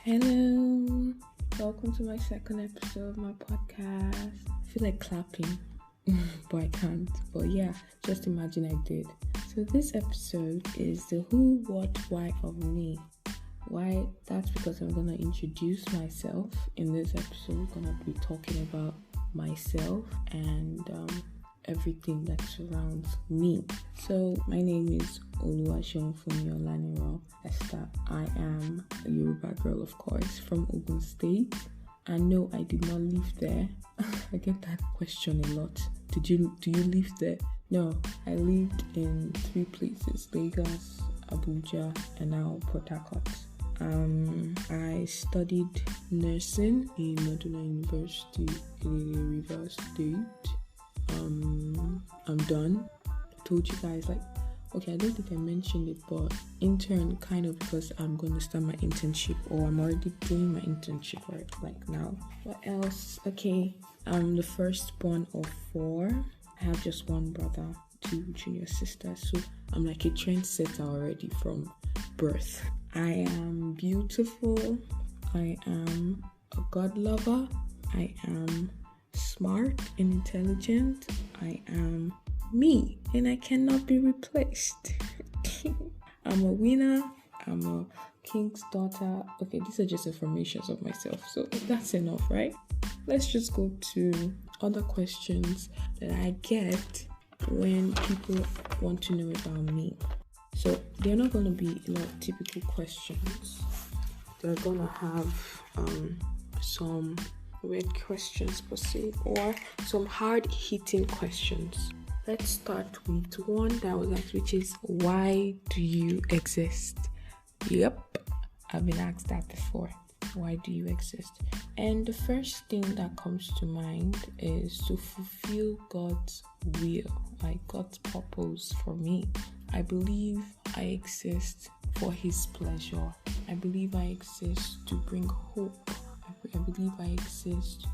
Hello, welcome to my second episode of my podcast. I feel like clapping, but I can't. But yeah, just imagine I did. So this episode is the who, what, why of me. Why? That's because I'm gonna introduce myself. In this episode, we're gonna be talking about myself and everything that surrounds me. So my name is Oluwaseun Funmi Esther. I am a Yoruba girl, of course, from Ogun State. And no, I did not live there. I get that question a lot. Do you live there? No, I lived in 3 places: Lagos, Abuja, and now Port Harcourt. I studied nursing in Maduna University in Rivers State. I'm done. I told you guys, I don't think I mentioned it, but intern kind of because I'm going to start my internship, or I'm already doing my internship right now. What else? Okay, I'm the firstborn of 4. I have just one brother, 2 junior sisters, so I'm like a trendsetter already from birth. I am beautiful. I am a God lover. I am smart and intelligent. I am me, and I cannot be replaced. I'm a winner. I'm a king's daughter. Okay, these are just affirmations of myself, so that's enough, right? Let's just go to other questions that I get when people want to know about me. So they're not going to be a lot of typical questions. They're going to have some weird questions per se, or some hard-hitting questions. Let's start with one that was asked, which is, why do you exist? Yep, I've been asked that before. Why do you exist? And the first thing that comes to mind is to fulfill God's will, like God's purpose for me. I believe I exist for His pleasure. I believe I exist to bring hope. I believe I exist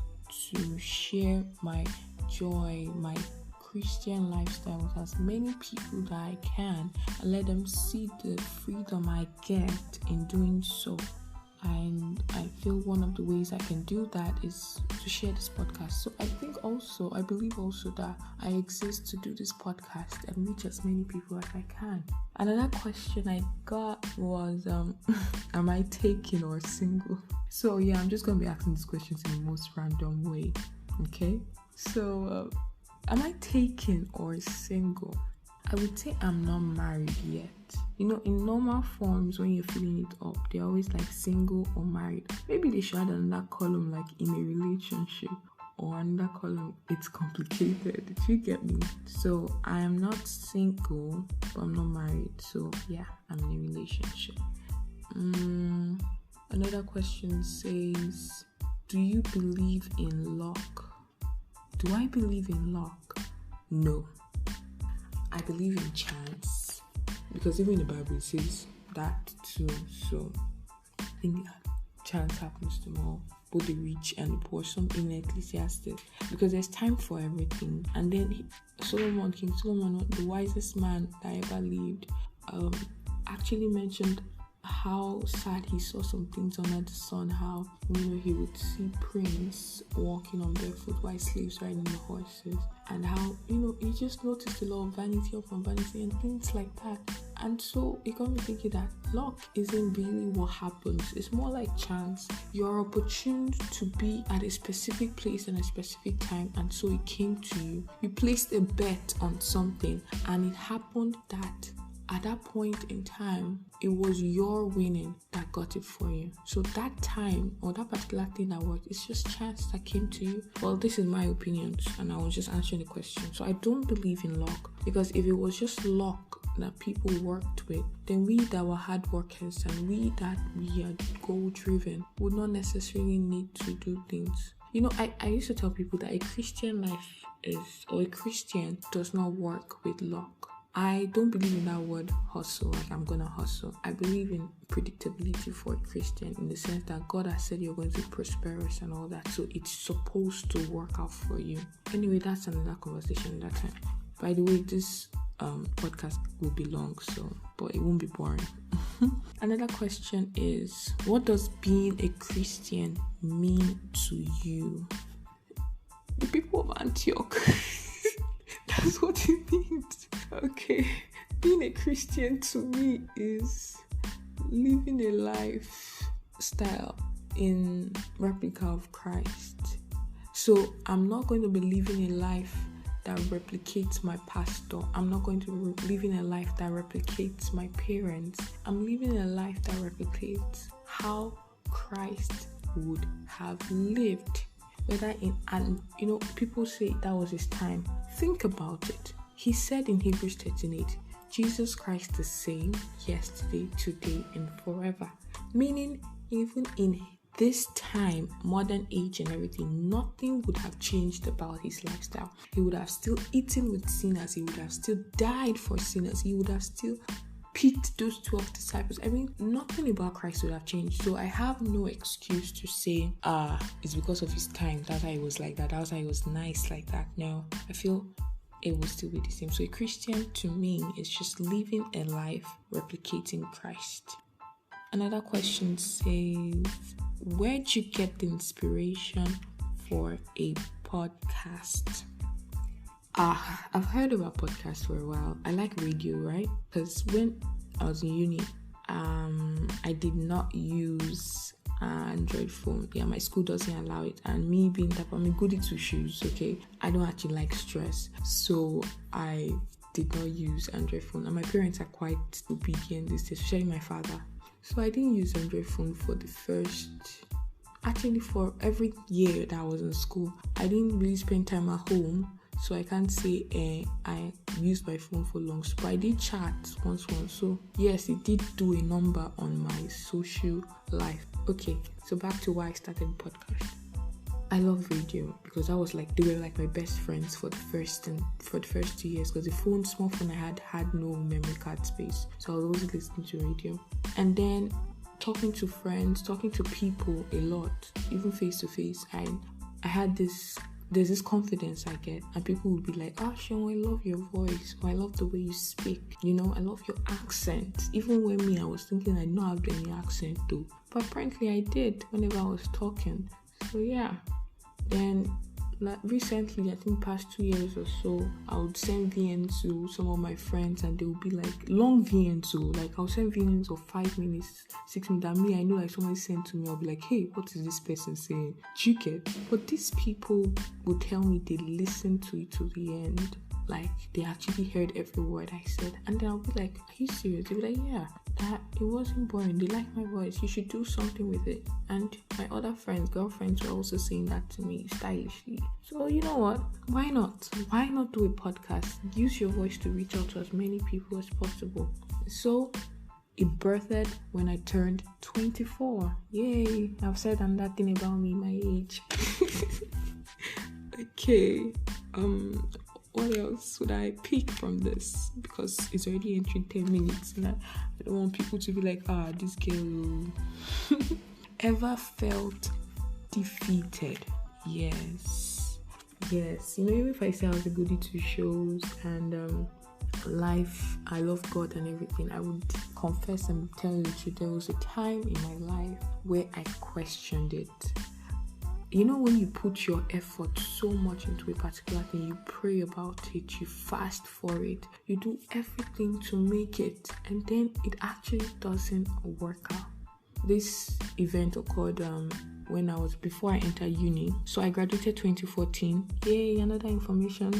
to share my joy, my Christian lifestyle with as many people that I can, and let them see the freedom I get in doing so. And I feel one of the ways I can do that is to share this podcast. So I believe also that I exist to do this podcast and reach as many people as I can. Another question I got was, am I taken or single? So yeah, I'm just going to be asking these questions in the most random way. Okay? So, am I taken or single? I would say I'm not married yet. In normal forms, when you're filling it up, they're always like single or married. Maybe they should add another column like in a relationship, or another column, it's complicated. Did you get me? So I am not single, but I'm not married. So yeah, I'm in a relationship. Another question says, do you believe in luck? Do I believe in luck? No. I believe in chance, because even the Bible says that too. So I think chance happens to all, both the rich and the poor. Some in Ecclesiastes, because there's time for everything. And then King Solomon, the wisest man that ever lived, actually mentioned how sad he saw some things under the sun, how he would see prince walking on barefoot while slaves riding the horses, and how he just noticed a lot of vanity upon vanity and things like that. And so it got me thinking that luck isn't really what happens. It's more like chance. You're opportuned to be at a specific place and a specific time, and so it came to you. You placed a bet on something, and it happened that at that point in time, it was your winning that got it for you. So that time, or that particular thing that worked, it's just chance that came to you. Well, this is my opinions, and I was just answering the question. So I don't believe in luck, because if it was just luck that people worked with, then we that were hard workers and we that we are goal-driven would not necessarily need to do things. I used to tell people that a Christian life a Christian does not work with luck. I don't believe in that word hustle, like I'm gonna hustle. I believe in predictability for a Christian, in the sense that God has said you're going to prosper us and all that, so it's supposed to work out for you. Anyway, that's another conversation that time. By the way, this podcast will be long, but it won't be boring. Another question is, what does being a Christian mean to you? The people of Antioch. That's what it means. Okay. Being a Christian to me is living a lifestyle in replica of Christ. So I'm not going to be living a life that replicates my pastor. I'm not going to be living a life that replicates my parents. I'm living a life that replicates how Christ would have lived. People say that was his time. Think about it. He said in Hebrews 13:8, Jesus Christ the same yesterday, today, and forever. Meaning, even in this time, modern age and everything, nothing would have changed about his lifestyle. He would have still eaten with sinners. He would have still died for sinners. He would have still picked those 12 disciples. I mean, nothing about Christ would have changed. So I have no excuse to say, it's because of his time. That's why he was like that. That's why he was nice like that. No, I feel it will still be the same. So a Christian to me is just living a life replicating Christ. Another question says, where'd you get the inspiration for a podcast? I've heard about podcasts for a while. I like radio, right? Because when I was in uni, I did not use Android phone. Yeah, my school doesn't allow it. And me being that I'm a goody two shoes, okay? I don't actually like stress. So I did not use Android phone. And my parents are quite obedient these days, especially my father. So I didn't use Android phone for for every year that I was in school. I didn't really spend time at home. So I can't say I used my phone for long. But I did chat once. So yes, it did do a number on my social life. Okay, so back to why I started podcast. I love radio because they were like my best friends for the first 2 years, because the small phone I had no memory card space. So I was always listening to radio. And then talking to friends, talking to people a lot, even face to face. I had there's this confidence I get, and people would be like, Sean, I love your voice, or I love the way you speak, I love your accent. Even when I was thinking I don't have any accent though, but apparently I did whenever I was talking. So yeah, then recently, I think past 2 years or so, I would send VNs to some of my friends, and they would be like long VNs. So like I'll send VNs of 5 minutes, 6 minutes. And me, I know like someone sent to me, I'll be like, hey, what is this person saying? Do you get? But these people would tell me they listened to it to the end. Like they actually heard every word I said. And then I'll be like, are you serious? They'll be like, yeah, that it wasn't boring. They like my voice. You should do something with it. And my other girlfriends were also saying that to me stylishly. So you know what? Why not? Why not do a podcast? Use your voice to reach out to as many people as possible. So it birthed when I turned 24. Yay! I've said another thing about me, my age. Okay. What else would I pick from this? Because it's already entering 10 minutes and I don't want people to be like, this girl. Ever felt defeated? Yes. Even if I say I was a goody two shows and life, I love God and everything, I would confess and tell you the truth. There was a time in my life where I questioned it. When you put your effort so much into a particular thing, you pray about it, you fast for it, you do everything to make it, and then it actually doesn't work out. This event occurred before I entered uni. So I graduated 2014. Yay, another information.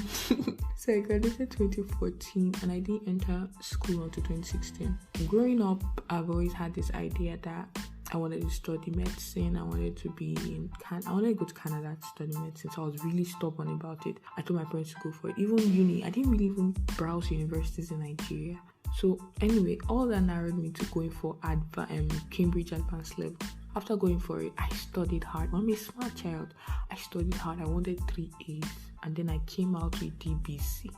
So I graduated 2014 and I didn't enter school until 2016. Growing up, I've always had this idea that I wanted to study medicine. I wanted to go to Canada to study medicine. So I was really stubborn about it. I told my parents to go for it. Even uni, I didn't really even browse universities in Nigeria. So anyway, all that narrowed me to going for Cambridge Advanced Level. After going for it, I studied hard. I'm a smart child. I studied hard. I wanted 3 A's. And then I came out with DBC.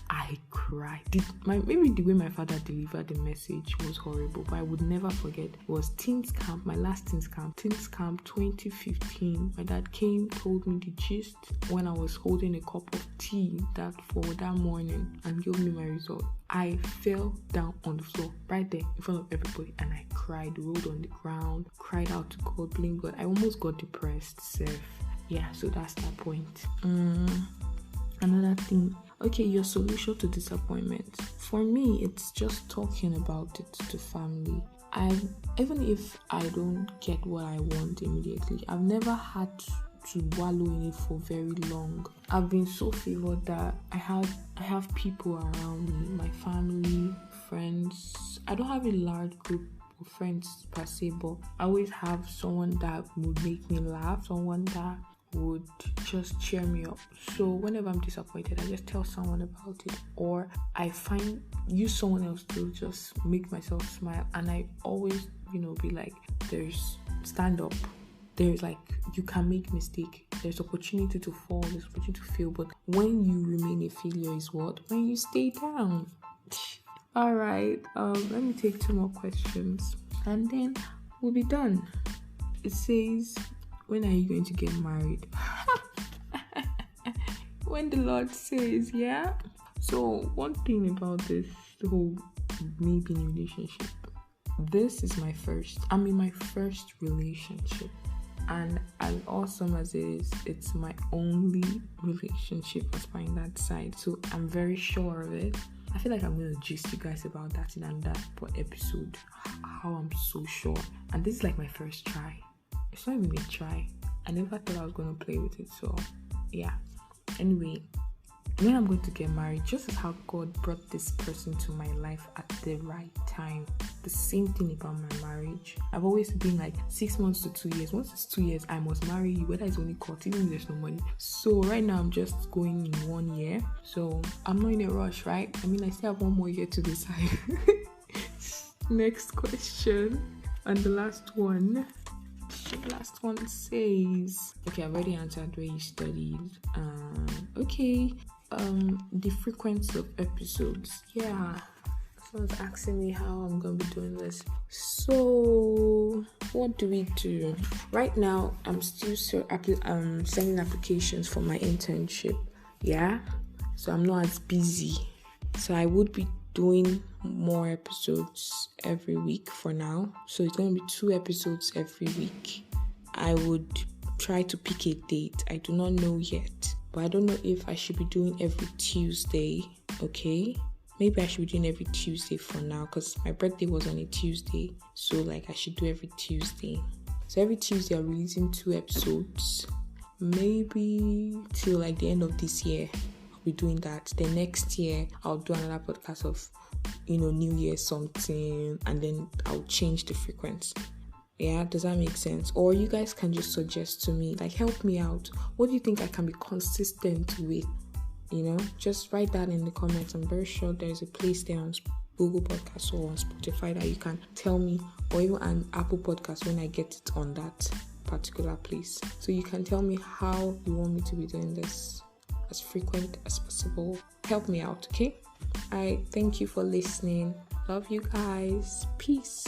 I cried. Maybe the way my father delivered the message was horrible, but I would never forget. It was Teens Camp, my last Teens Camp 2015. My dad came, told me the gist when I was holding a cup of tea for that morning, and gave me my result. I fell down on the floor right there in front of everybody, and I cried, rolled on the ground, cried out to God, blamed God. I almost got depressed, Seth. Yeah, so that's that point. Another thing. Okay, your solution to disappointment. For me, it's just talking about it to family. Even if I don't get what I want immediately, I've never had to wallow in it for very long. I've been so favored that I have people around me, my family, friends. I don't have a large group of friends per se, but I always have someone that would make me laugh, someone that would just cheer me up. So whenever I'm disappointed, I just tell someone about it, or I use someone else to just make myself smile. And I always, be like, stand up. There's you can make mistake. There's opportunity to fall. There's opportunity to fail. But when you remain a failure is what? When you stay down. All right. Let me take 2 more questions, and then we'll be done. It says, when are you going to get married? When the Lord says, yeah. So one thing about this whole me being in a relationship, this is I'm in my first relationship, and as awesome as it is, it's my only relationship as by that side. So I'm very sure of it. I feel like I'm going to gist you guys about that in that episode, how I'm so sure. And this is like my first try. It's not even a try. I never thought I was going to play with it. So, yeah. Anyway, when I'm going to get married, just as how God brought this person to my life at the right time. The same thing about my marriage. I've always been like 6 months to 2 years. Once it's 2 years, I must marry you, whether it's only court, even if there's no money. So right now, I'm just going in 1 year. So I'm not in a rush, right? I still have 1 more year to decide. Next question. And the last one. The last one says, okay, I've already answered where you studied. Okay. The frequency of episodes. Yeah. Someone's asking me how I'm gonna be doing this. So what do we do? Right now, I'm still sending applications for my internship. Yeah. So I'm not as busy. So I would be doing more episodes every week for now. So it's going to be 2 episodes every week. I would try to pick a date. I do not know yet. But I don't know if I should be doing every Tuesday. Okay? Maybe I should be doing every Tuesday for now, because my birthday was on a Tuesday. So I should do every Tuesday. So every Tuesday I'm releasing 2 episodes. Maybe till the end of this year. Be doing that. The next year I'll do another podcast of New Year something, and then I'll change the frequency. Yeah, does that make sense? Or you guys can just suggest to me, help me out. What do you think I can be consistent with? Just write that in the comments. I'm very sure there's a place there on Google Podcasts or on Spotify that you can tell me, or even on Apple Podcasts when I get it on that particular place. So you can tell me how you want me to be doing this as frequent as possible. Help me out, okay? Alright, thank you for listening. Love you guys. Peace.